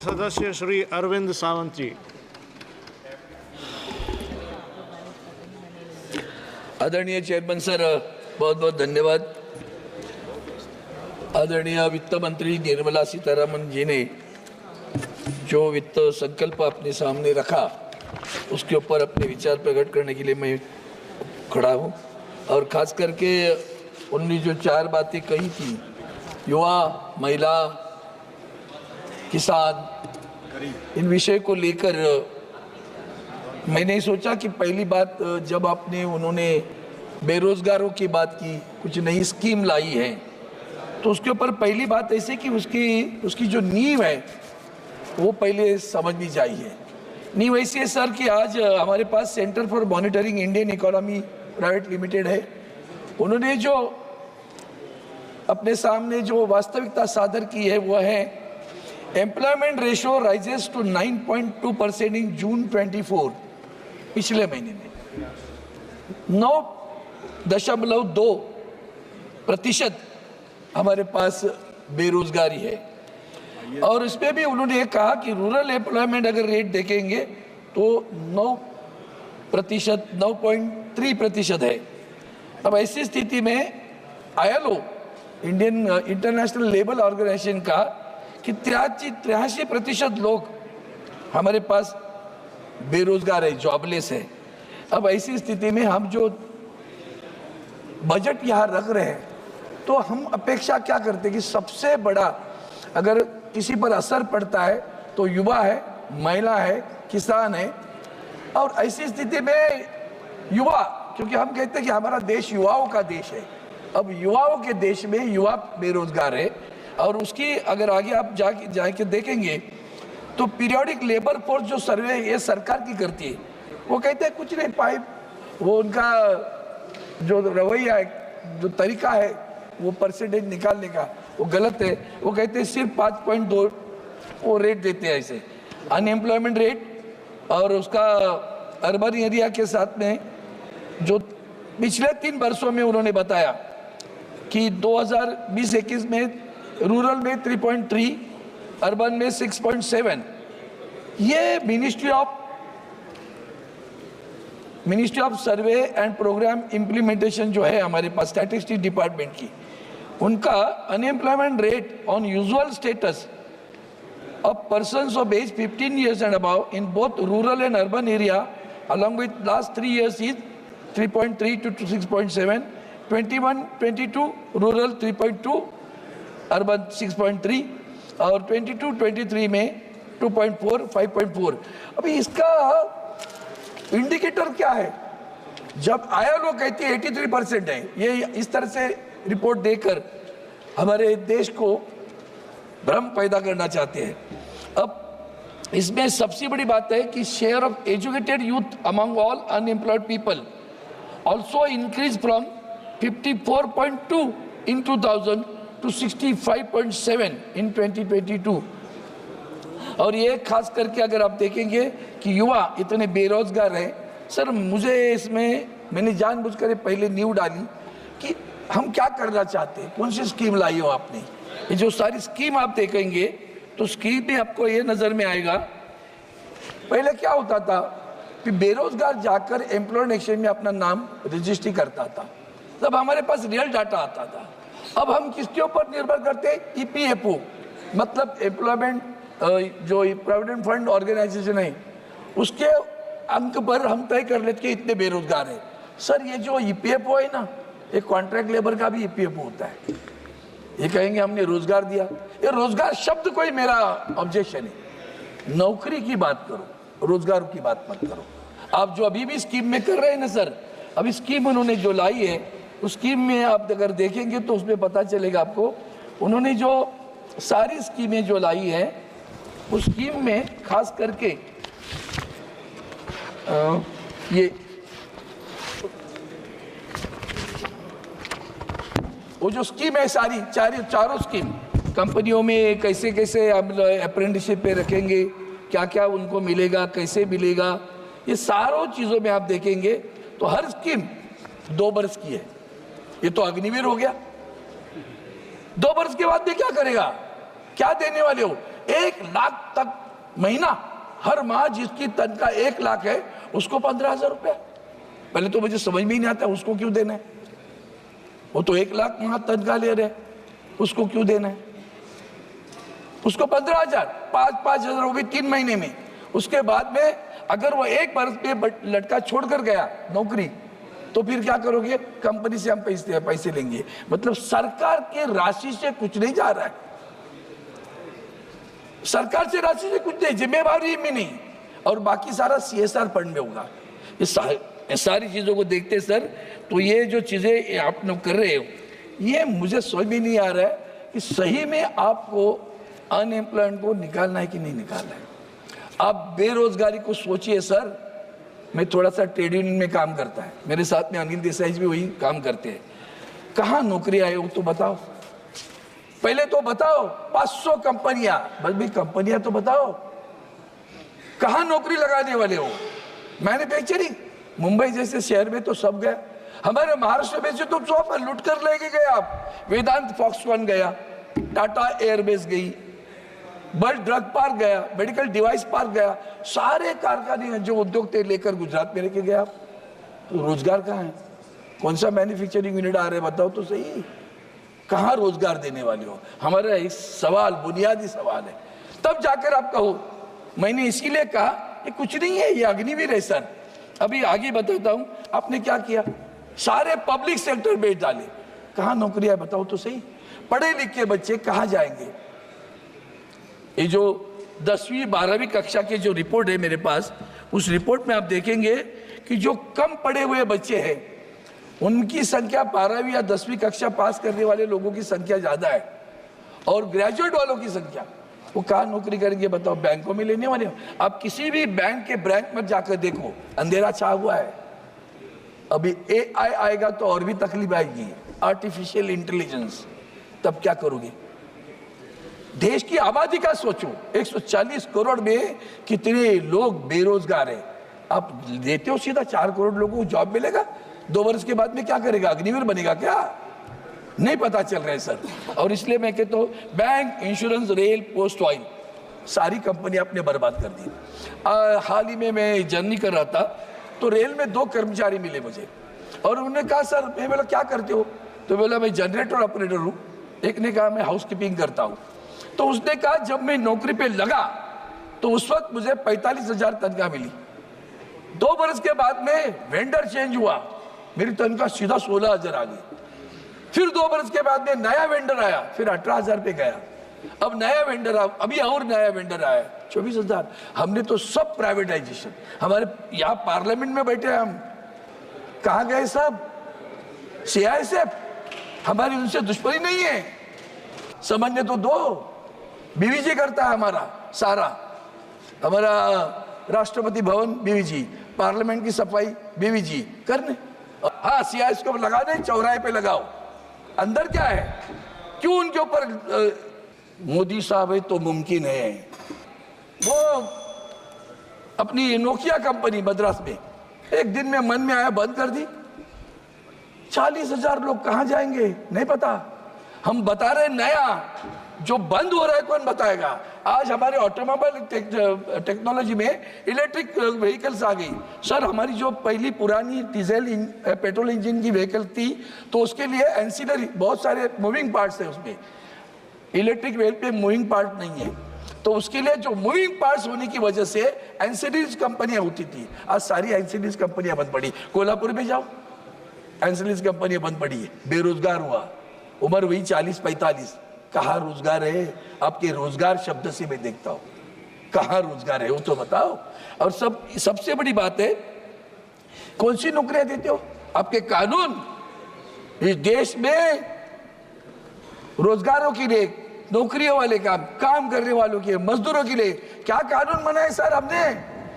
सदस्य श्री अरविंद सावंत जी। आदरणीय chairman sir, बहुत बहुत धन्यवाद। आदरणीय वित्त मंत्री निर्मला सीतारमण जी ने जो वित्त संकल्प अपने सामने रखा उसके ऊपर अपने विचार प्रकट करने के लिए मैं खड़ा हूँ। और खास करके उन्होंने जो 4 बातें कही थी, युवा, महिला, किसान, इन विषय को लेकर मैंने सोचा कि पहली बात जब उन्होंने बेरोजगारों की बात की, कुछ नई स्कीम लाई है, तो उसके ऊपर पहली बात ऐसे कि उसकी जो नींव है वो पहले समझनी चाहिए। नींव ऐसी है सर कि आज हमारे पास Centre for Monitoring Indian Economy Private Limited है। उन्होंने जो अपने सामने जो वास्तविकता सादर की है वो है एम्प्लॉयमेंट रेशियो राइजेस टू 9.2% इन जून 24। पिछले महीने में 9.2% हमारे पास बेरोजगारी है। और इसमें भी उन्होंने कहा कि रूरल एम्प्लॉयमेंट अगर रेट देखेंगे तो 9.3% है। अब ऐसी स्थिति में ILO, Indian international labour organisation का कि 83% लोग हमारे पास बेरोजगार है, जॉबलेस है। अब ऐसी स्थिति में हम जो बजट यहाँ रख रहे हैं तो हम अपेक्षा क्या करते हैं कि सबसे बड़ा अगर किसी पर असर पड़ता है तो युवा है, महिला है, किसान है। और ऐसी स्थिति में युवा, क्योंकि हम कहते हैं कि हमारा देश युवाओं का देश है। अब युवाओं के देश में युवा बेरोजगार है और उसकी अगर आगे आप जाके देखेंगे तो पीरियोडिक लेबर फोर्स जो सर्वे ये सरकार की करती है, वो कहते हैं कुछ नहीं पाए, वो उनका जो रवैया है, जो तरीका है वो परसेंटेज निकालने का, वो गलत है। वो कहते हैं सिर्फ 5.2 वो रेट देते हैं ऐसे अनएम्प्लॉयमेंट रेट। और उसका अर्बन एरिया के साथ में जो पिछले 3 वर्षों में उन्होंने बताया कि 2020-21 में रूरल में 3.3, अर्बन में 6.7। ये ministry of survey and programme implementation जो है हमारे पास स्टैटिस्टिक्स डिपार्टमेंट की, उनका unemployment rate on usual status of persons of age 15 years and above in both rural and urban area along with last 3 years is 3.3 to 6.7, 21-22 rural 3.2, urban 6.3 और 22-23 में 2.4, 5.4। अभी इसका इंडिकेटर क्या है? जब ILO कहती है 83% है, ये इस तरह से रिपोर्ट देकर हमारे देश को भ्रम पैदा करना चाहते हैं। अब इसमें सबसे बड़ी बात है कि share of educated youth among all unemployed people also increase from 54.2 in 2000 to 65.7 in 2022। और ये खास करके अगर आप देखेंगे कि युवा इतने बेरोजगार हैं सर, मुझे इसमें मैंने जानबूझकर पहले न्यू डाली कि हम क्या करना चाहते हैं, कौन सी स्कीम लाई हो आपने। ये जो सारी स्कीम आप देखेंगे तो स्कीम में आपको ये नज़र में आएगा, पहले क्या होता था कि बेरोजगार जाकर एम्प्लॉयमेंट एक्सचेंज में अपना नाम रजिस्ट्री करता था, तब हमारे पास रियल डाटा आता था। अब हम किसके ऊपर निर्भर करते हैं? EPFO, मतलब एम्प्लॉयमेंट जो प्रोविडेंट फंड ऑर्गेनाइजेशन है उसके अंक पर हम तय कर लेते कि इतने बेरोजगार है। सर ये जो EPFO है ना, एक कॉन्ट्रैक्ट लेबर का भी EPFO होता है। ये कहेंगे हमने रोजगार दिया, ये रोजगार शब्द कोई मेरा ऑब्जेक्शन है। नौकरी की बात करो, रोजगार की बात मत करो। आप जो अभी भी स्कीम में कर रहे हैं ना सर, अभी स्कीम उन्होंने जो लाई है उस स्कीम में आप अगर देखेंगे तो उसमें पता चलेगा आपको, उन्होंने जो सारी स्कीमें जो लाई है उस स्कीम में खास करके ये वो जो स्कीम है सारी चारों स्कीम, कंपनियों में कैसे कैसे हम अप्रेंटिसशिप पे रखेंगे, क्या क्या उनको मिलेगा, कैसे मिलेगा, ये सारों चीज़ों में आप देखेंगे तो हर स्कीम 2 वर्ष की है। ये तो अग्निवीर हो गया, 2 वर्ष के बाद भी क्या करेगा, क्या देने वाले हो? 1 लाख तक महीना, हर माह जिसकी तनख्वाह 1 लाख है उसको 15,000 रुपया। पहले तो मुझे समझ में ही नहीं आता उसको क्यों देना है, वो तो 1 लाख माह तनख्वाह ले रहे, उसको क्यों देना है? उसको 15,000, 5,000 वो भी 3 महीने में। उसके बाद में अगर वो 1 बरस पे लड़का छोड़कर गया नौकरी, तो फिर क्या करोगे? कंपनी से हम पैसे लेंगे। मतलब सरकार के राशि से कुछ नहीं जा रहा है, सरकार से राशि से कुछ नहीं, जिम्मेवारी में नहीं, और बाकी सारा CSR फंड में होगा। ये सारी चीजों को देखते सर, तो ये जो चीजें आप लोग कर रहे हो, ये मुझे समझ में नहीं आ रहा है कि सही में आपको अनएम्प्लॉयमेंट को निकालना है कि नहीं निकालना है। आप बेरोजगारी को सोचिए सर। मैं थोड़ा सा ट्रेड यूनियन में काम करता है, मेरे साथ में अनिल देसाई जी भी वही काम करते हैं। कहाँ नौकरी आए हो तो बताओ, पहले तो बताओ। 500 कंपनियां, बस भी कंपनियां तो बताओ, कहाँ नौकरी लगाने वाले हो? मैन्युफैक्चरिंग, मुंबई जैसे शहर में तो सब गया। हमारे महाराष्ट्र में से तो सब लूट कर लेके गए आप। वेदांत फॉक्सकॉन गया, टाटा एयरबेस गई, बर्ड ड्रग पार्क गया, मेडिकल डिवाइस पार्क गया, सारे कारखाने जो उद्योग थे लेकर गुजरात में लेके गया। तो रोजगार कहाँ है? कौन सा मैन्युफैक्चरिंग यूनिट आ रहे बताओ तो सही, कहाँ रोजगार देने वाले हो? हमारा एक सवाल, बुनियादी सवाल है, तब जाकर आप कहो। मैंने इसीलिए कहा कि कुछ नहीं है, ये अग्निवीर है सर। अभी आगे बताता हूं आपने क्या किया, सारे पब्लिक सेक्टर बेच डाले, कहाँ नौकरियां बताओ तो सही। पढ़े लिखे बच्चे कहाँ जाएंगे? ये जो 10वीं 12वीं कक्षा के जो रिपोर्ट है मेरे पास, उस रिपोर्ट में आप देखेंगे कि जो कम पढ़े हुए बच्चे हैं उनकी संख्या 12वीं या 10वीं कक्षा पास करने वाले लोगों की संख्या ज्यादा है, और ग्रेजुएट वालों की संख्या, वो कहाँ नौकरी करेंगे बताओ? बैंकों में लेने वाले। आप किसी भी बैंक के ब्रांच में जाकर देखो, अंधेरा छा हुआ है। अभी AI आएगा तो और भी तकलीफ आएगी, आर्टिफिशियल इंटेलिजेंस, तब क्या करोगे? देश की आबादी का सोचो, 140 करोड़ में कितने लोग बेरोजगार हैं। आप देते हो सीधा 4 करोड़ लोगों को जॉब मिलेगा, 2 वर्ष के बाद में क्या करेगा? अग्निवीर बनेगा क्या? नहीं पता चल रहा है सर। और इसलिए मैं कहता हूँ, bank, insurance, rail, post, oil, सारी कंपनी आपने बर्बाद कर दी। हाल ही में मैं जर्नी कर रहा था, तो रेल में 2 कर्मचारी मिले मुझे, और उन्होंने कहा सर, मैं बोला क्या करते हो? तो बोला मैं जनरेटर ऑपरेटर हूँ। एक ने कहा मैं हाउसकीपिंग करता हूँ। तो उसने कहा जब मैं नौकरी पे लगा तो उस वक्त मुझे 45,000 तनख्वाह मिली। 2 वर्ष के बाद में वेंडर चेंज हुआ, मेरी तनख्वाह सीधा 16,000 आ गई। फिर 2 वर्ष के बाद में नया वेंडर आया, फिर 18,000 पे गया। अब नया वेंडर अभी और नया वेंडर आया 24,000। हमने तो सब प्राइवेटाइजेशन, हमारे यहाँ पार्लियामेंट में बैठे हम, कहाँ गए सब? CISF, हमारी उनसे दुश्मनी नहीं है, समझने तो दो। BVG करता है हमारा सारा, हमारा राष्ट्रपति भवन BVG, पार्लियामेंट की सफाई BVG करने। हाँ, CISF को लगा दे, चौराहे पे लगाओ। अंदर क्या है? क्यों उनके ऊपर मोदी साहब है तो मुमकिन है। वो अपनी नोकिया कंपनी मद्रास में एक दिन में मन में आया बंद कर दी। 40,000 लोग कहाँ जाएंगे नहीं पता। हम बता रहे नया, जो बंद हो रहा है कौन बताएगा? आज हमारे ऑटोमोबाइल टेक्नोलॉजी में इलेक्ट्रिक व्हीकल्स आ गई। सर, हमारी जो पहली पुरानी डीजल पेट्रोल इंजन की व्हीकल थी, तो उसके लिए एंसिलरी बहुत सारे मूविंग पार्ट्स है उसमें। इलेक्ट्रिक व्हीकल पे मूविंग पार्ट नहीं है, तो उसके लिए जो मूविंग पार्ट्स होने की वजह से एंसिलरीज कंपनियां होती थी, आज सारी एंसिलरीज कंपनियां बंद पड़ी। कोल्हापुर में जाओ, एंसिलरीज कंपनियां बंद पड़ी है, बेरोजगार हुआ, उम्र हुई 40-45। कहाँ रोजगार है? आपके रोजगार शब्द से मैं देखता हूँ, कहाँ रोजगार है वो तो बताओ। और सबसे बड़ी बात है, कौन सी नौकरियां देते हो? आपके कानून इस देश में रोजगारों के लिए, नौकरियों वाले काम करने वालों के, मजदूरों के लिए क्या कानून बनाए सर?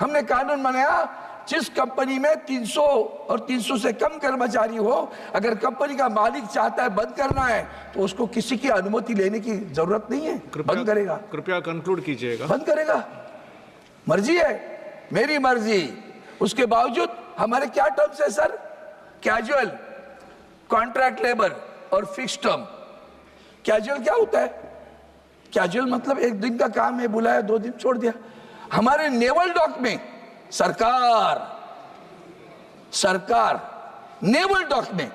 हमने कानून बनाया, जिस कंपनी में 300 और 300 से कम कर्मचारी हो, अगर कंपनी का मालिक चाहता है बंद करना है तो उसको किसी की अनुमति लेने की जरूरत नहीं है, बंद करेगा। कृपया कंक्लूड कीजिएगा। बंद करेगा, मर्जी है, मेरी मर्जी। उसके बावजूद हमारे क्या टर्म्स है सर? कैजुअल, कॉन्ट्रैक्ट लेबर और फिक्स टर्म। कैजुअल क्या होता है? कैजुअल मतलब एक दिन का काम है, बुलाया 2 दिन छोड़ दिया। हमारे नेवल डॉक में सरकार नेवल डॉक में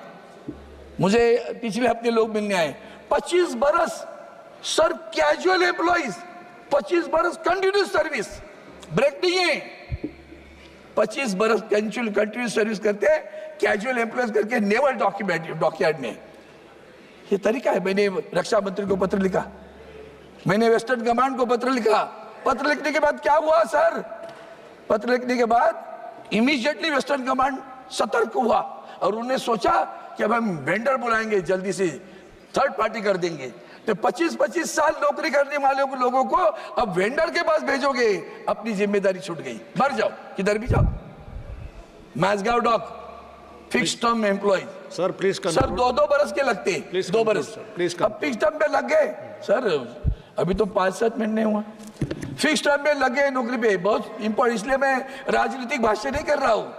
मुझे पिछले हफ्ते लोग मिलने आए, 25 बरस सर कैजुअल एम्प्लॉइज, 25 बरस कंटिन्यूस सर्विस, ब्रेक नहीं है, 25 बरस कंटिन्यूस सर्विस करते हैं कैजुअल एम्प्लॉइज करके नेवल डॉकयार्ड में। ये तरीका है। मैंने रक्षा मंत्री को पत्र लिखा, मैंने वेस्टर्न कमांड को पत्र लिखा। पत्र लिखने के बाद क्या हुआ सर? पत्र लिखने के बाद इमीडिएटली वेस्टर्न कमांड सतर्क हुआ और उन्होंने सोचा कि अब हम वेंडर बुलाएंगे, जल्दी से थर्ड पार्टी कर देंगे। तो 25-25 साल नौकरी करने वाले लोगों को अब वेंडर के पास भेजोगे, अपनी जिम्मेदारी छूट गई, मर जाओ, किधर भी जाओ। Mazagon Dock fix term employ sir please sir 2-2 बरस के लगते, 2 बरस अब फिक्स टर्म पे लग गए सर। अभी तो 5-7 महीने हुआ, फिक्स टर्म में लग गए नौकरी पे। बहुत इंपॉर्टेंट, इसलिए मैं राजनीतिक भाष्य नहीं कर रहा हूँ,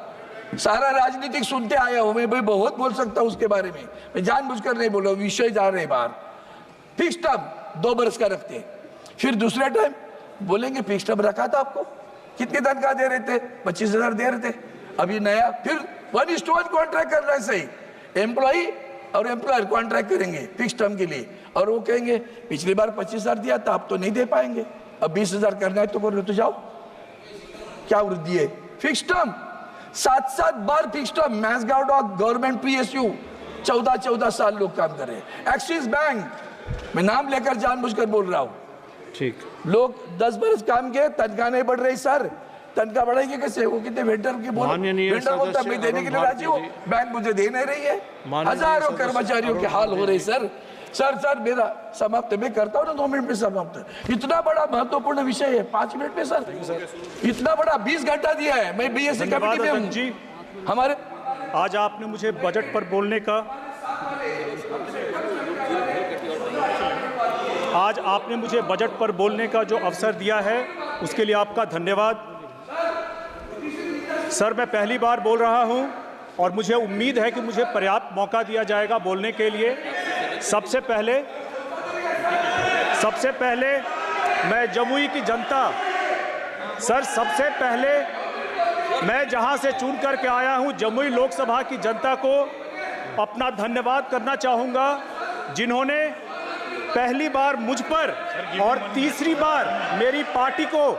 सारा राजनीतिक सुनते आया हूँ मैं, भाई बहुत बोल सकता हूँ उसके बारे में, मैं जानबूझकर नहीं बोल रहा हूँ, विषय जा रहे बाहर। फिक्स टर्म 2 बरस का रखते हैं, फिर दूसरा टाइम बोलेंगे फिक्स टर्म रखा था आपको, कितने तनख्वाह दे रहे थे? 25,000 दे रहे थे, अभी नया फिर 1:1 कॉन्ट्रैक्ट कर रहा है। सही, एम्प्लॉई और एम्प्लॉयर कॉन्ट्रैक्ट करेंगे फिक्स टर्म के लिए, और वो कहेंगे पिछली बार 25,000 दिया था, आप तो नहीं दे पाएंगे, अब 20,000 करना है तो करो, तो जाओ। क्या वृद्धि है? फिक्स टर्म 7-7 बार fix term. Mazagon Dock government PSU 14 साल लोग काम कर रहे हैं। एक्सिस बैंक, मैं नाम लेकर जानबूझकर बोल रहा हूँ, ठीक, लोग 10 बरस काम किए, तनख्वाह नहीं बढ़ रही सर। तनख्वाह बढ़ाएंगे कैसे? वो कितने वेंडर की बोल, वेंडर बोलता मैं देने के लिए राजी हूँ, बैंक मुझे दे नहीं रही है। हजारों कर्मचारियों के हाल हो रहे सर। सर मेरा समाप्त, मैं करता हूँ ना 2 मिनट में समाप्त। इतना बड़ा महत्वपूर्ण विषय है, 5 मिनट में सर, इतना बड़ा 20 घंटा दिया है। मैं BSc कमेटी में हूँ जी। हमारे। आज आपने मुझे बजट पर बोलने का जो अवसर दिया है उसके लिए आपका धन्यवाद। सर, मैं पहली बार बोल रहा हूं और मुझे उम्मीद है कि मुझे पर्याप्त मौका दिया जाएगा बोलने के लिए। सबसे पहले मैं जमुई की जनता, सर सबसे पहले मैं जहां से चुन करके आया हूं जमुई लोकसभा की जनता को अपना धन्यवाद करना चाहूँगा, जिन्होंने पहली बार मुझ पर और तीसरी बार मेरी पार्टी को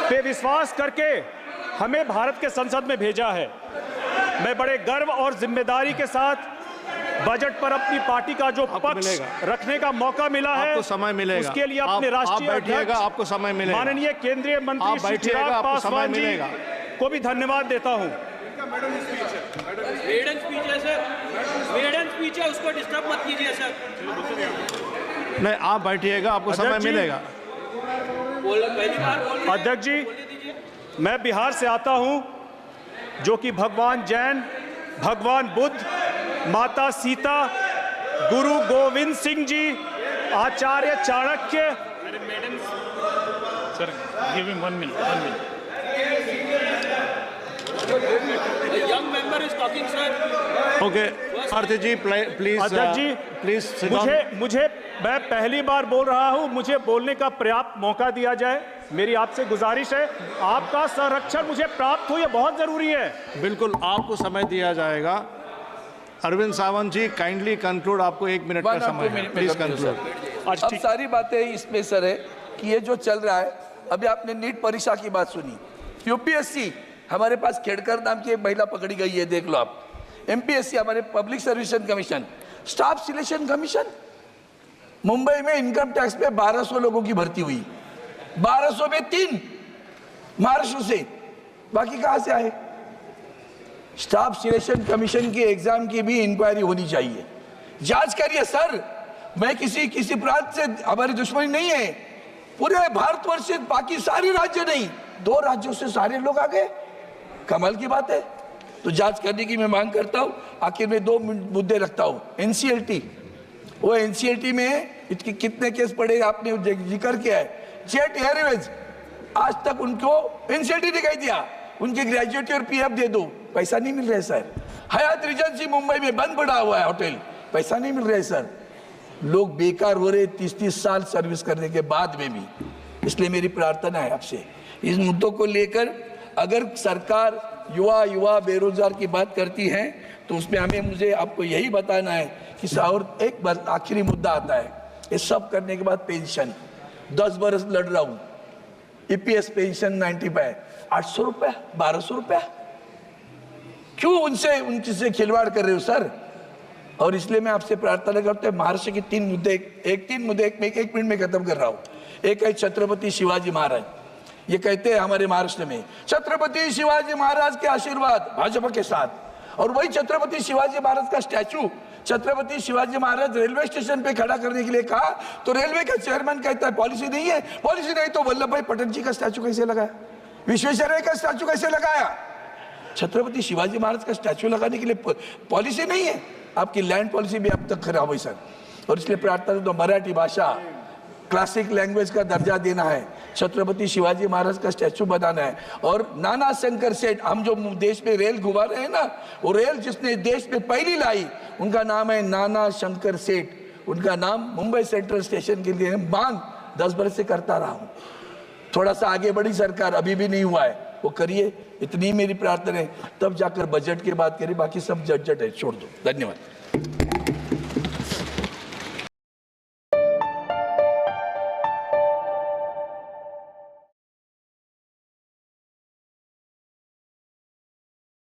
पे विश्वास करके हमें भारत के संसद में भेजा है। मैं बड़े गर्व और जिम्मेदारी के साथ बजट पर अपनी पार्टी का जो पक्ष रखने का मौका मिला है, आपको समय मिलेगा, उसके लिए अपने राष्ट्रीय अध्यक्ष आपको समय मिलेगा, माननीय केंद्रीय मंत्री श्री चिराग पासवान जी को भी धन्यवाद देता हूं। मेडन स्पीच है सर, मेडन स्पीच है, उसको डिस्टर्ब मत कीजिए सर। नहीं, आप बैठिएगा, आपको समय मिलेगा। अध्यक्ष जी, मैं बिहार से आता हूं, जो कि भगवान जैन, भगवान Buddha, Mata Sita, Guru Gobind Singh ji, Acharya Chanakya. Sir give him 1 minute. Young member is talking sir. Okay, Aarti ji please. अध्यक्ष जी, प्लीज मुझे मैं पहली बार बोल रहा हूं, मुझे बोलने का पर्याप्त मौका दिया जाए, मेरी आपसे गुजारिश है। आपका संरक्षण मुझे प्राप्त हो, यह बहुत जरूरी है। बिल्कुल, आपको समय दिया जाएगा। अरविंद सावंत जी, काइंडली कंक्लूड, आपको 1 मिनट का समय है, प्लीज कंक्लूड। अब सारी बातें इसमें सर है कि ये जो चल रहा है, अभी आपने नीट परीक्षा की बात सुनी, UPSC हमारे पास खेड़कर नाम की एक महिला पकड़ी गई है, देख लो आप। MPSC हमारे public service commission, staff selection commission, Mumbai में इनकम टैक्स में 1200 लोगों की भर्ती हुई, 1200 में 3 महाराष्ट्र से, बाकी कहां से आए? स्टाफ सिलेक्शन कमीशन की एग्जाम की भी इंक्वायरी होनी चाहिए, जांच करिए सर। मैं किसी प्रांत से हमारी दुश्मनी नहीं है, पूरे भारतवर्ष से, बाकी सारे राज्य नहीं, 2 राज्यों से सारे लोग आ गए, कमाल की बात है। तो जांच करने की मैं मांग करता हूं। आखिर में 2 मुद्दे रखता हूं। NCLT, वो NCLT में इसके कितने केस पड़े आपने जिक्र किया है। जेट एयरवेज, आज तक उनको NCLT ने कह दिया उनके ग्रेजुएटी और PF दे दो, पैसा नहीं मिल रहा है सर। हयात रिजेंसी मुंबई में बंद पड़ा हुआ है होटल, पैसा नहीं मिल रहा है सर। लोग बेकार हो रहे 30-30 साल सर्विस करने के बाद में भी। इसलिए मेरी प्रार्थना है आपसे, इस मुद्दों को लेकर अगर सरकार युवा बेरोजगार की बात करती है तो उसमें मुझे आपको यही बताना है कि और एक बार आखिरी मुद्दा आता है, ये सब करने के बाद पेंशन 10 बरस लड़ रहा हूँ, ईपीएस पेंशन 95, 800 रुपया, 1200 रुपया, क्यों उनसे खिलवाड़ कर रहे हो सर? और इसलिए मैं आपसे प्रार्थना करता हूँ, महाराष्ट्र के 3 मुद्दे एक मिनट में खत्म कर रहा हूँ। एक है छत्रपति शिवाजी महाराज, ये कहते हैं हमारे महाराष्ट्र में छत्रपति शिवाजी महाराज के आशीर्वाद भाजपा के साथ, और वही छत्रपति शिवाजी महाराज का statue Chhatrapati Shivaji Maharaj railway station पे खड़ा करने के लिए कहा तो रेलवे का चेयरमैन कहता है पॉलिसी नहीं है, पॉलिसी नहीं तो वल्लभ भाई पटेल जी का स्टैचू कैसे लगाया, विश्वेश्वरैया का स्टैचू कैसे लगाया? छत्रपति शिवाजी महाराज का स्टैचू लगाने के लिए पॉलिसी नहीं है, आपकी लैंड पॉलिसी भी अब तक खराब हुई सर। और इसलिए प्रार्थना तो मराठी भाषा क्लासिक लैंग्वेज का दर्जा देना है, छत्रपति शिवाजी महाराज का स्टैचू बनाना है। और नाना शंकर सेठ, हम जो देश में रेल घुमा रहे हैं ना, वो रेल जिसने देश में पहली लाई उनका नाम है नाना शंकर सेठ। उनका नाम मुंबई सेंट्रल स्टेशन के लिए मांग 10 बरस से करता रहा हूँ। थोड़ा सा आगे बढ़ी सरकार, अभी भी नहीं हुआ है, वो करिए, इतनी मेरी प्रार्थना है। तब जाकर बजट की बात करिए, बाकी सब झट है, छोड़ दो। धन्यवाद।